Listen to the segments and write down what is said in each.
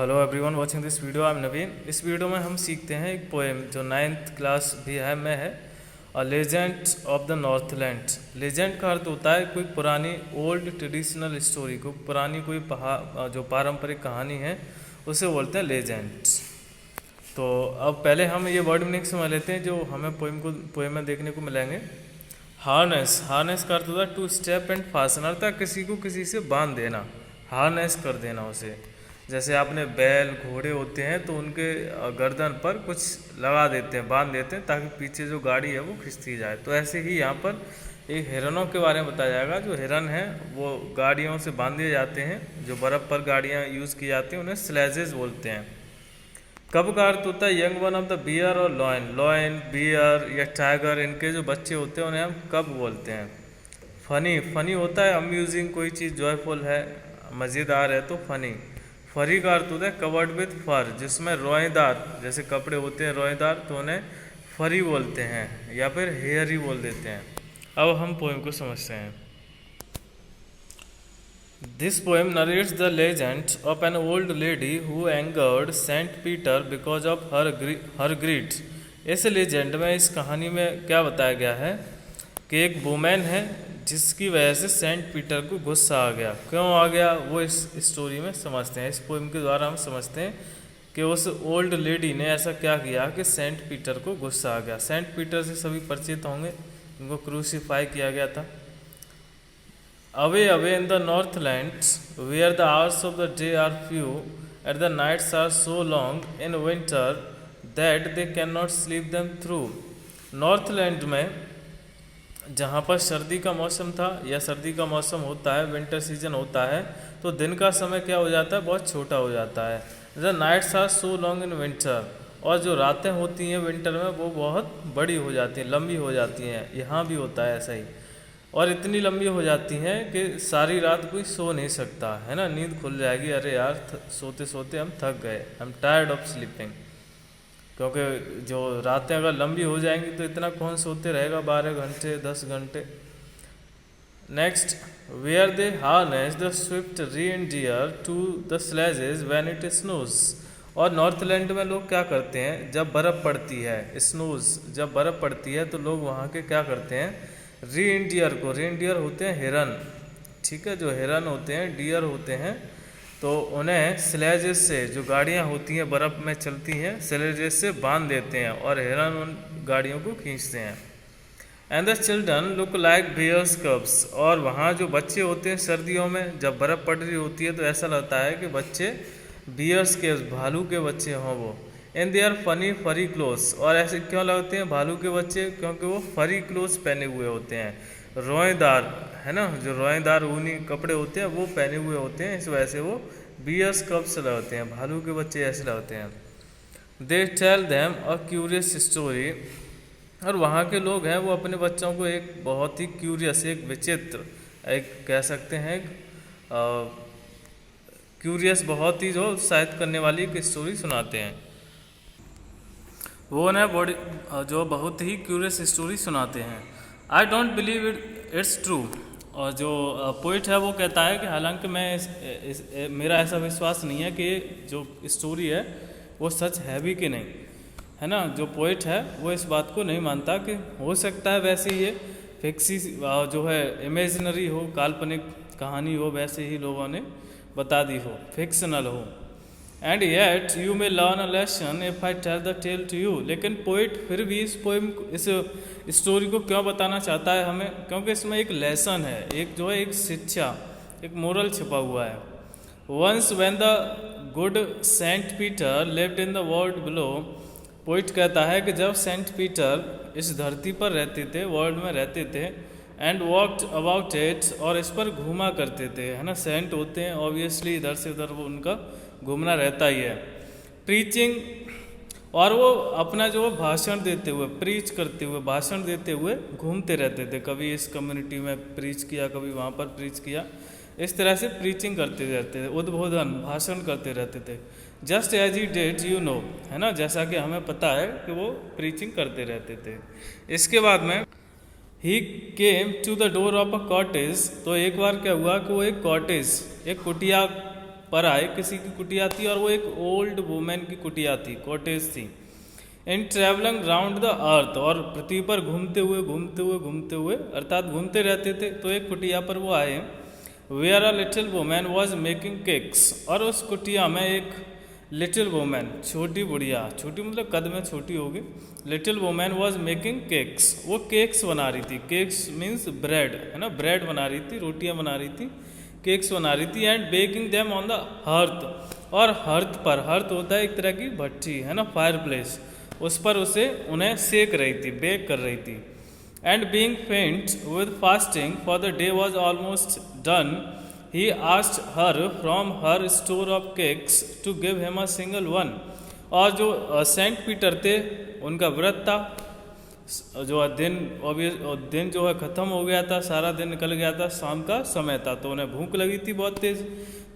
Hello everyone watching this video. I am Naveen. इस video में हम सीखते हैं एक पोएम जो 9th क्लास भी है में है, a legend of the Northland. Legend का अर्थ होता है कोई पुरानी ओल्ड ट्रेडिशनल स्टोरी को, पुरानी कोई जो पारंपरिक कहानी है उसे बोलते हैं लेजेंड। तो अब पहले हम ये वर्ड मीनिंग समझ लेते हैं जो हमें पोएम में देखने को मिलेंगे। हार्नेस, हार्नेस का अर्थ होता है टू स्टेप एंड फास्टन, अर्थात किसी को किसी से बांध देना, हार्नेस कर देना उसे। जैसे आपने बैल घोड़े होते हैं तो उनके गर्दन पर कुछ लगा देते हैं, बांध देते हैं ताकि पीछे जो गाड़ी है वो खिंचती जाए। तो ऐसे ही यहाँ पर एक हिरणों के बारे में बताया जाएगा। जो हिरन है वो गाड़ियों से बांधे जाते हैं, जो बर्फ़ पर गाड़ियाँ यूज़ की जाती हैं उन्हें स्लेजेस बोलते हैं। कब का अर्थ होता है young one of the bear और लॉयन। लॉयन, बियर या टाइगर, इनके जो बच्चे होते हैं उन्हें हम कब बोलते हैं। फनी, फनी होता है अम्यूजिंग, कोई चीज़ जॉयफुल है, मज़ेदार है तो फनी। फरी का अर्थ होता है कवर्ड विथ फर, जिसमें रोएदार जैसे कपड़े होते हैं रोएदार, तो उन्हें फरी बोलते हैं या फिर हेयर ही बोल देते हैं। अब हम पोएम को समझते हैं। This poem narrates the legend of an old lady who angered Saint Peter because of her greed. इस लेजेंड में, इस कहानी में क्या बताया गया है कि एक वुमेन है जिसकी वजह से सेंट पीटर को गुस्सा आ गया। क्यों आ गया वो इस स्टोरी में समझते हैं, इस पोएम के द्वारा हम समझते हैं कि उस ओल्ड लेडी ने ऐसा क्या किया कि सेंट पीटर को गुस्सा आ गया। सेंट पीटर से सभी परिचित होंगे, उनको क्रूसीफाई किया गया था। Away, away in the northlands, where the hours of the day are few, and the nights are so long in winter that they cannot sleep them through. Northland में, जहाँ पर सर्दी का मौसम था या सर्दी का मौसम होता है, विंटर सीजन होता है, तो दिन का समय क्या हो जाता है, बहुत छोटा हो जाता है। The nights are so long in winter, और जो रातें होती हैं विंटर में वो बहुत बड़ी हो जाती हैं, लंबी हो जाती हैं। यहाँ भी होता है ऐसा ही, और इतनी लंबी हो जाती हैं कि सारी रात कोई सो नहीं सकता है ना, नींद खुल जाएगी, अरे यार सोते सोते हम थक गए, I am tired of sleeping. क्योंकि जो रातें अगर लंबी हो जाएंगी तो इतना कौन सोते रहेगा, 12 घंटे 10 घंटे। Next, where they harness the swift reindeer to the sledges when it snows. और नॉर्थलैंड में लोग क्या करते हैं, जब बर्फ़ पड़ती है, स्नोज जब बर्फ़ पड़ती है तो लोग वहाँ के क्या करते हैं, रीइंडियर को, रीइंडियर होते हैं हिरन, ठीक है, जो हिरन होते हैं डियर होते हैं, तो उन्हें स्लेजेस से, जो गाड़ियाँ होती हैं बर्फ़ में चलती हैं, स्लेजेस से बांध देते हैं और हिरन उन गाड़ियों को खींचते हैं। And the children look like bears cubs. और वहाँ जो बच्चे होते हैं सर्दियों में जब बर्फ़ पड़ रही होती है तो ऐसा लगता है कि बच्चे बियर्स के, भालू के बच्चे हों वो। इन देयर फनी फरी क्लोथ्स। और ऐसे क्यों लगते हैं भालू के बच्चे, क्योंकि वो फरी क्लोथ्स पहने हुए होते हैं, रोएदार है ना, जो रोएदार ऊनी कपड़े होते हैं वो पहने हुए होते हैं, इस वजह से वो बियर्स कब्स लगते हैं, भालू के बच्चे ऐसे लगते हैं। They tell them a curious story. और वहाँ के लोग हैं वो अपने बच्चों को एक बहुत ही क्यूरियस, एक विचित्र, एक कह सकते हैं क्यूरियस, बहुत ही जो उत्साहित करने वाली एक स्टोरी सुनाते हैं। वो उन्हें बड़ी जो बहुत ही क्यूरियस स्टोरी सुनाते हैं। I don't believe it's true. और जो पोइट है वो कहता है कि हालांकि मैं मेरा ऐसा विश्वास नहीं है कि जो स्टोरी है वो सच है भी कि नहीं, है ना। जो पोइट है वो इस बात को नहीं मानता कि हो सकता है वैसे ही ये फिक्सी जो है, इमेजिनरी हो, काल्पनिक कहानी हो, वैसे ही लोगों ने बता दी हो, फिक्शनल हो। And yet you may learn a lesson if I tell the tale to you. लेकिन पोइट फिर भी इस पोएम, इस स्टोरी को क्यों बताना चाहता है हमें, क्योंकि इसमें एक लेसन है, एक जो है एक शिक्षा, एक मोरल छिपा हुआ है। Once when the good saint Peter lived in the world below. Poet कहता है कि जब सेंट पीटर इस धरती पर रहते थे, वर्ल्ड में रहते थे, एंड वॉकड अबाउट इट, और इस पर घूमा करते थे, है ना, सेंट होते हैं ऑब्वियसली, इधर से उधर वो उनका घूमना रहता ही है। प्रीचिंग, और वो अपना जो भाषण देते हुए, प्रीच करते हुए, भाषण देते हुए घूमते रहते थे, कभी इस कम्युनिटी में प्रीच किया, कभी वहाँ पर प्रीच किया, इस तरह से प्रीचिंग करते रहते थे, उद्बोधन, भाषण करते रहते थे। Just as he did you know, है ना, जैसा कि हमें पता है कि वो प्रीचिंग करते रहते थे। इसके बाद में ही came to the door of a cottage. तो एक बार क्या हुआ कि वो एक कॉटेज, एक कुटिया पर आए, किसी की कुटिया थी और वो एक ओल्ड वुमेन की कुटिया थी, कॉटेज थी। इन ट्रेवलिंग राउंड द अर्थ, और पृथ्वी पर घूमते हुए अर्थात घूमते रहते थे। तो एक कुटिया पर वो आए। Where a little women was making cakes, और उस कुटिया में एक लिटिल वुमेन, छोटी बुढ़िया, छोटी मतलब कद में छोटी होगी, little women was making cakes, वो केक्स बना रही थी। केक्स मीन्स ब्रेड, है ना, ब्रेड बना रही थी, रोटियां बना रही थी, केक्स बना रही थी। And baking them on the hearth, और हर्थ पर, हर्थ होता है एक तरह की भट्टी, है ना, फायर प्लेस, उस पर उसे उन्हें सेक रही थी, बेक कर रही थी। एंड बीइंग फेंट with fasting for the day was almost done, he asked her from her store of cakes to give him a single one। और जो सेंट पीटर थे उनका व्रत था, जो दिन जो है ख़त्म हो गया था, सारा दिन निकल गया था, शाम का समय था, तो उन्हें भूख लगी थी बहुत तेज़।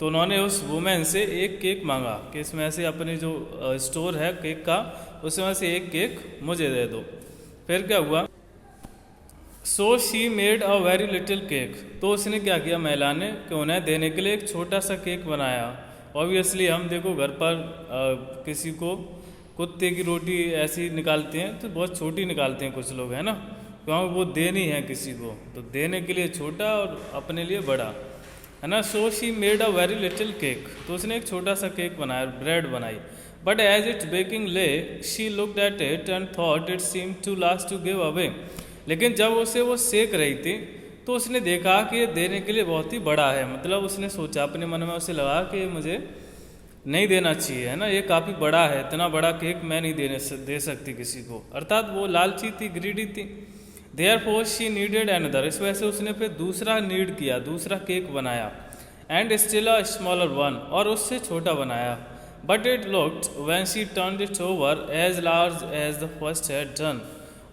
तो उन्होंने उस वुमेन से एक केक मांगा कि इसमें से अपनी जो स्टोर है केक का, उसमें से एक केक मुझे दे दो। फिर क्या हुआ, सो she made a very little cake, तो उसने क्या किया महिला ने कि उन्हें देने के लिए एक छोटा सा केक बनाया। ऑब्वियसली हम देखो घर पर किसी को कुत्ते की रोटी ऐसी निकालते हैं तो बहुत छोटी निकालते हैं कुछ लोग, है ना, क्योंकि वो देनी है किसी को, तो देने के लिए छोटा और अपने लिए बड़ा, है ना। So she made a very little cake, तो उसने एक छोटा सा केक बनाया, ब्रेड बनाई। But as it baking lay she looked at it and thought it seem too last to give away, लेकिन जब उसे वो सेक रही थी तो उसने देखा कि ये देने के लिए बहुत ही बड़ा है, मतलब उसने सोचा अपने मन में, उसे लगा कि मुझे नहीं देना चाहिए, है ना, ये काफ़ी बड़ा है, इतना बड़ा केक मैं नहीं दे सकती किसी को, अर्थात वो लालची थी, ग्रीडी थी। देयरफॉर शी नीडेड अनदर, इस वजह से उसने फिर दूसरा नीड किया, दूसरा केक बनाया। And still a smaller one, और उससे छोटा बनाया। But it looked when she turned it over as large as the first had done,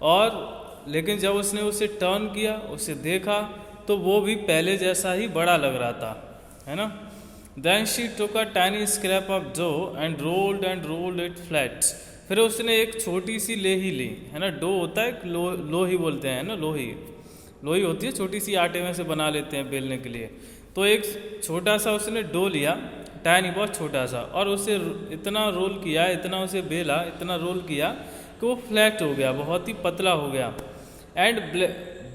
और लेकिन जब उसने उसे टर्न किया, उसे देखा, तो वो भी पहले जैसा ही बड़ा लग रहा था, है ना। Then she took a tiny scrap of dough and rolled it flat, फिर उसने एक छोटी सी लेही ली, है ना, डो होता है, लोही बोलते हैं ना, लोही होती है, छोटी सी आटे में से बना लेते हैं बेलने के लिए। तो एक छोटा सा उसने डो लिया, टाइनी, बहुत छोटा सा, और उसे इतना रोल किया, इतना उसे बेला, इतना रोल किया कि वो फ्लैट हो गया, बहुत ही पतला हो गया। And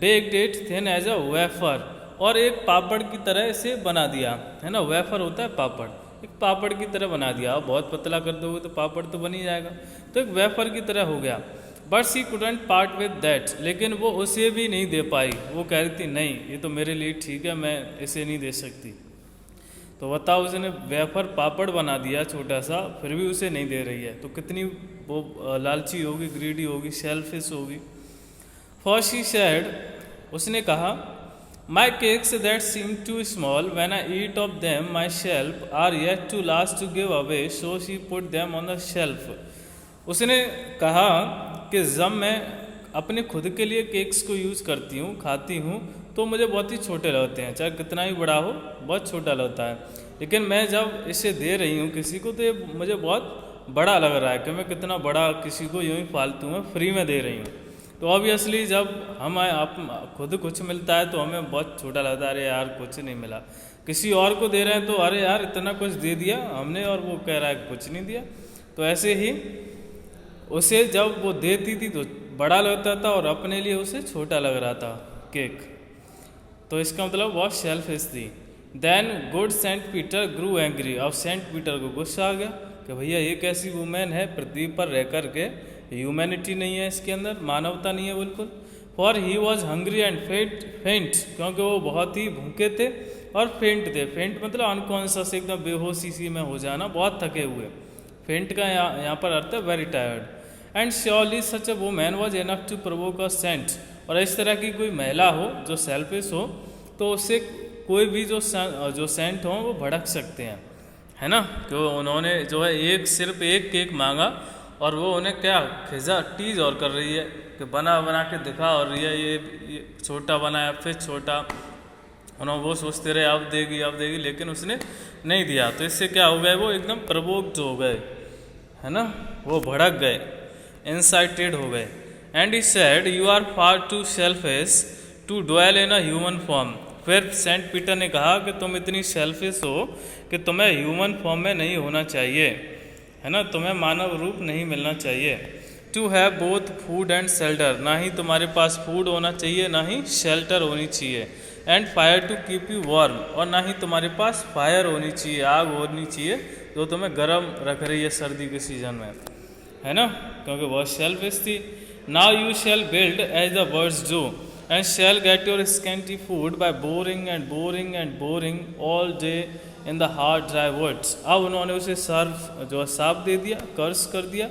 baked it thin as a wafer, और एक पापड़ की तरह इसे बना दिया, है ना, वेफर होता है पापड़, एक पापड़ की तरह बना दिया। अब बहुत पतला कर दोगे तो पापड़ तो बन ही जाएगा, तो एक वेफर की तरह हो गया। But she couldn't part with that, लेकिन वो उसे भी नहीं दे पाई, वो कह रही थी नहीं ये तो मेरे लिए ठीक है, मैं इसे नहीं दे सकती। तो बताओ, उसने वेफर पापड़ बना दिया छोटा सा, फिर भी उसे नहीं दे रही है, तो कितनी वो लालची होगी, ग्रीडी होगी, सेल्फिश होगी। फॉर शी सेड, उसने कहा, my cakes that seem too small when I eat of them myself are yet too last to give away, so she put them on the shelf. उसने कहा कि जब मैं अपने खुद के लिए केक्स को यूज़ करती हूँ, खाती हूँ, तो मुझे बहुत ही छोटे लगते हैं, चाहे कितना ही बड़ा हो बहुत छोटा लगता है, लेकिन मैं जब इसे दे रही हूँ किसी को तो ये मुझे बहुत बड़ा लग रहा है कि मैं कितना बड़ा किसी को यूँ ही फालतू में फ्री में दे रही हूँ। तो ऑब्वियसली जब हम आप खुद कुछ मिलता है तो हमें बहुत छोटा लगता है, अरे यार कुछ नहीं मिला। किसी और को दे रहे हैं तो अरे यार इतना कुछ दे दिया हमने, और वो कह रहा है कि कुछ नहीं दिया। तो ऐसे ही उसे जब वो देती थी तो बड़ा लगता था और अपने लिए उसे छोटा लग रहा था केक। तो इसका मतलब बहुत सेल्फिश थी। देन गुड सेंट पीटर ग्रू एंग्री, अब सेंट पीटर को गुस्सा आ गया कि भैया ये कैसी वुमेन है पृथ्वी पर रह कर के, ह्यूमैनिटी नहीं है इसके अंदर, मानवता नहीं है बिल्कुल। For he was hungry and फेंट, क्योंकि वो बहुत ही भूखे थे और फेंट थे। फेंट मतलब अनकॉन्शियस, एकदम बेहोशी सी में हो जाना, बहुत थके हुए। फेंट का यहाँ पर अर्थ है very tired. And surely such a woman was enough to provoke a saint, और इस तरह की कोई महिला हो जो सेल्फिश हो तो उससे कोई भी जो सेंट हो वो भड़क सकते हैं, है ना। तो उन्होंने जो है सिर्फ एक केक मांगा और वो उन्हें क्या टीज और कर रही है कि बना के दिखा, और ये छोटा बनाया फिर छोटा, उन्होंने वो सोचते रहे अब देगी, लेकिन उसने नहीं दिया। तो इससे क्या हो गए, वो एकदम प्रवोक्ड हो गए, है ना, वो भड़क गए, इंसाइटेड हो गए। And he said you are far too selfish to dwell in a human form, फिर सेंट पीटर ने कहा कि तुम इतनी सेल्फिश हो कि तुम्हें ह्यूमन फॉर्म में नहीं होना चाहिए, है ना, तुम्हें मानव रूप नहीं मिलना चाहिए। To have both food and shelter, ना ही तुम्हारे पास फूड होना चाहिए ना ही शेल्टर होनी चाहिए। And fire to keep you warm, और ना ही तुम्हारे पास फायर होनी चाहिए, आग होनी चाहिए जो तुम्हें गर्म रख रही है सर्दी के सीजन में, है ना, क्योंकि बहुत सेल्फिश थी। Now you shall build as the birds do and shall get your scanty food by boring and boring and boring all day in the hard dry woods. अब उन्होंने उसे साफ दे दिया, कर्स कर दिया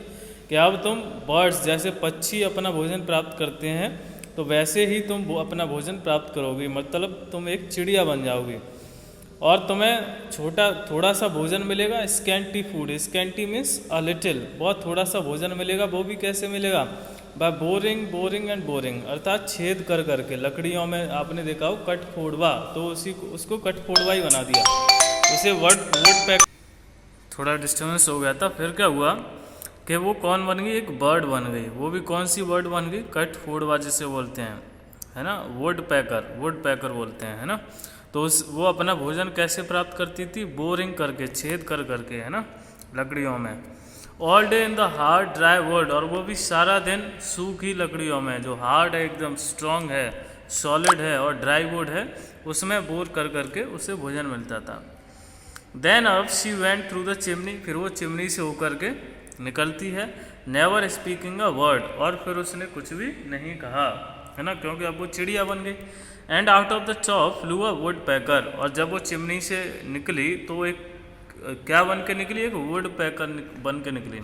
कि अब तुम बर्ड्स जैसे पक्षी अपना भोजन प्राप्त करते हैं तो वैसे ही तुम अपना भोजन प्राप्त करोगी, मतलब तुम एक चिड़िया बन जाओगी और तुम्हें थोड़ा सा भोजन मिलेगा। Scanty food, scanty means a little, बहुत थोड़ा सा भोजन मिलेगा। वो भी कैसे मिलेगा? By boring boring and boring, अर्थात छेद कर करके। लकड़ियों में आपने देखा हो कट फोड़वा, तो उसको कट फोड़वा ही बना दिया, उसे वुड पैक। थोड़ा डिस्टर्बेंस हो गया था। फिर क्या हुआ कि वो कौन बन गई? एक बर्ड बन गई। वो भी कौन सी बर्ड बन गई? कट फोड़वा जिसे बोलते हैं, है ना, वुड पैकर बोलते हैं, है ना। तो वो अपना भोजन कैसे प्राप्त करती थी? बोरिंग करके, छेद कर करके, है ना, लकड़ियों में। All day in the hard dry would, और वो भी सारा दिन सूखी लकड़ियों में, जो हार्ड है, एकदम स्ट्रांग है, सॉलिड है और ड्राई वुड है, उसमें बोर कर करके उसे भोजन मिलता था। देन अब she went through the chimney, फिर वो चिमनी से होकर के निकलती है। नेवर स्पीकिंग अ वर्ड, और फिर उसने कुछ भी नहीं कहा, है ना, क्योंकि अब वो चिड़िया बन गई। And out of the chop flew a woodpecker, और जब वो चिमनी से निकली तो एक क्या बन के निकली? एक वुड पैकर बन के निकली।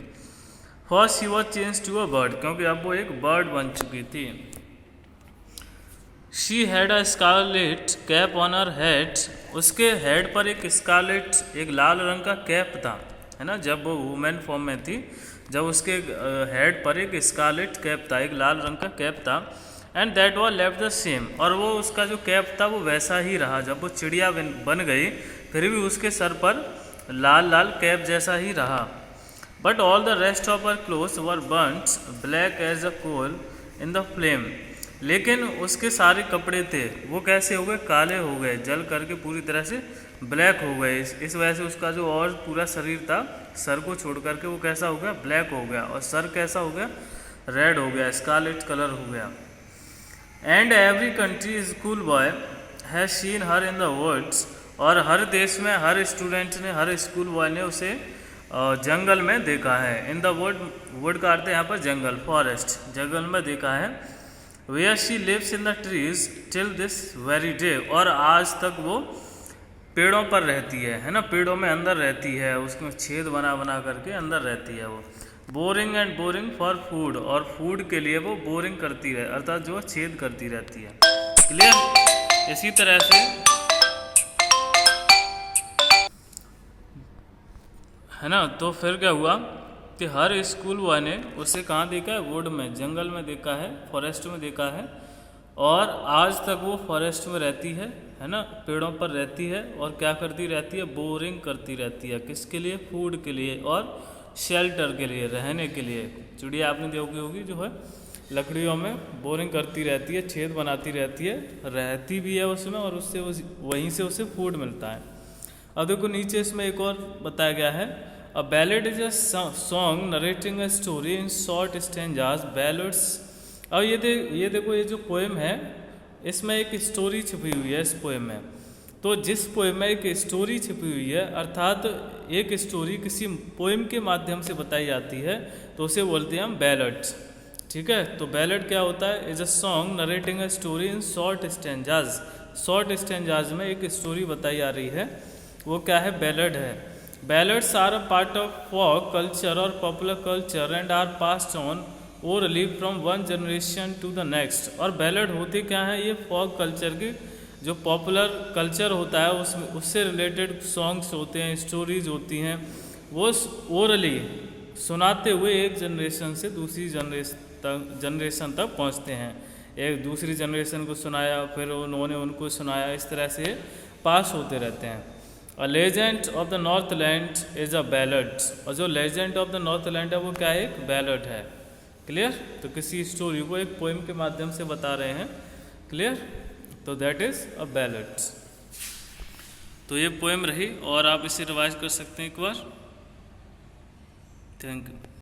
First she was change to a bird, क्योंकि अब वो एक बर्ड बन चुकी थी। She had a scarlet cap on her head, उसके हेड पर एक स्कारलेट, एक लाल रंग का कैप था, है ना, जब वो वुमेन फॉर्म में थी, जब उसके हेड पर एक स्कारलेट कैप था, एक लाल रंग का कैप था। And that was left the same, और वो उसका जो कैप था वो वैसा ही रहा। जब वो चिड़िया बन गई फिर भी उसके सर पर लाल लाल कैप जैसा ही रहा। But all the rest of her clothes were burnt black as a coal in the flame, लेकिन उसके सारे कपड़े थे वो कैसे हो गए? काले हो गए, जल करके पूरी तरह से ब्लैक हो गए। इस वजह से उसका जो और पूरा शरीर था, सर को छोड़ करके वो कैसा हो गया? ब्लैक हो गया। और सर कैसा हो गया? रेड हो गया, स्कारलेट कलर हो गया। And every country school boy has seen her in the words, और हर देश में हर स्टूडेंट ने, हर स्कूल बॉय ने उसे जंगल में देखा है। इन द वुड का अर्थ है यहाँ पर जंगल, फॉरेस्ट, जंगल में देखा है। Where she lives in the trees till this very day, और आज तक वो पेड़ों पर रहती है ना, पेड़ों में अंदर रहती है, उसमें छेद बना बना करके अंदर रहती है वो। Boring and boring for food, और फूड के लिए वो बोरिंग करती रहे, अर्थात जो छेद करती रहती है। क्लियर? इसी तरह से, है ना, तो फिर क्या हुआ कि हर स्कूल बॉय ने उसे कहाँ देखा है? वुड में, जंगल में देखा है, फॉरेस्ट में देखा है, और आज तक वो फॉरेस्ट में रहती है ना, पेड़ों पर रहती है, और क्या करती रहती है? बोरिंग करती रहती है। किसके लिए? फूड के लिए और शेल्टर के लिए, रहने के लिए। चिड़िया आपने देखी होगी जो है लकड़ियों में बोरिंग करती रहती है, छेद बनाती रहती है, रहती भी है उसमें, और उससे वहीं से उसे फूड मिलता है। अब देखो नीचे इसमें एक और बताया गया है, a ballad is a song narrating a story in short stanzas ballads. अब ये देखो ये जो पोएम है इसमें एक स्टोरी छिपी हुई है इस पोएम में। तो जिस पोएम में एक स्टोरी छिपी हुई है, अर्थात एक स्टोरी किसी पोएम के माध्यम से बताई जाती है, तो उसे बोलते हैं हम बैलेड्स। ठीक है, तो बैलेड क्या होता है? Is a song narrating a story in short stanzas. Short stanzas में एक स्टोरी बताई जा रही है, वो क्या है? बैलेड है। Ballads are a part of folk culture और popular culture and are passed on orally from one generation to the next. और बैलेड होते क्या है? ये फोक कल्चर की जो पॉपुलर कल्चर होता है उससे रिलेटेड सॉन्ग्स होते हैं, स्टोरीज होती हैं, वो ओरली सुनाते हुए एक जनरेशन से दूसरी जनरेशन तक पहुंचते हैं। एक दूसरी जनरेशन को सुनाया, फिर उन्होंने उनको सुनाया, इस तरह से पास होते रहते हैं। A legend of the north land is a ballad, और जो legend of the north land है वो क्या है? एक बैलेड है। क्लियर? तो किसी स्टोरी को एक पोएम के माध्यम से बता रहे हैं। क्लियर? तो दैट इज़ अ बैलेट। तो ये पोएम रही और आप इसे रिवाइज कर सकते हैं एक बार। Thank you.